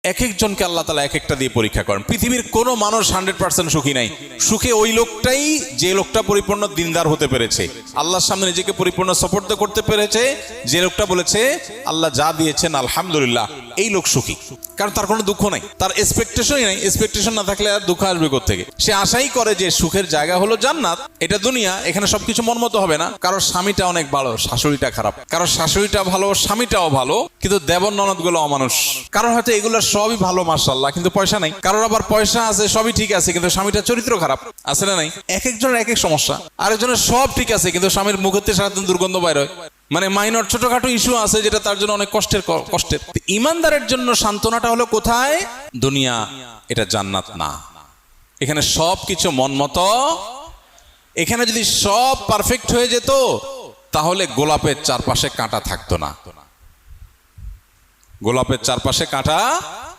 এক একজনকে আল্লাহ তাআলা এক একটা দিয়ে পরীক্ষা করেন। পৃথিবীর কোনো মানুষ 100% সুখী নাই। সুখে ওই লোকটাই যে লোকটা পরিপূর্ণ দিনদার হতে পেরেছে, আল্লাহর সামনে নিজেকে পরিপূর্ণ সাপোর্ট করতে পেরেছে, যে লোকটা বলেছে আল্লাহ যা দিয়েছেন আলহামদুলিল্লাহ, এই লোক সুখী। কারণ তার কোনো দুঃখ নাই, তার এক্সপেকটেশনই নাই। এক্সপেকটেশন না থাকলে আর দুঃখ আসবে কোত্থেকে? সে আশাই করে যে সুখের জায়গা হলো জান্নাত, এটা দুনিয়া, এখানে সবকিছু মন মতো হবে না। কারোর স্বামীটা অনেক ভালো, শাশুড়িটা খারাপ, কারোর শাশুড়িটা ভালো, স্বামীটাও ভালো, কিন্তু দেবর ননদ গুলো অমানুষ। কারোর হয়তো এগুলোর সবই ভালো মাশাআল্লাহ, কিন্তু পয়সা নাই। কারোর আবার পয়সা আছে, সবই ঠিক আছে, কিন্তু স্বামীটার চরিত্র খারাপ, আছে না নাই? এক একজনের এক এক সমস্যা। আরেকজনের সব ঠিক আছে, কিন্তু স্বামীর মুখেতে সারাদিন দুর্গন্ধ বাইর হয়। মানে মাইনর ছোটখাটো ইস্যু আছে, যেটা তার জন্য অনেক কষ্টের। ইমানদারের জন্য সান্ত্বনাটা হলো কোথায়? দুনিয়া, এটা জান্নাত না। এখানে সব কিছু মন মতো। এখানে যদি সব পারফেক্ট হয়ে যেত, তাহলে গোলাপের চারপাশে কাঁটা থাকতো না। গোলাপের চারপাশে কাঁটা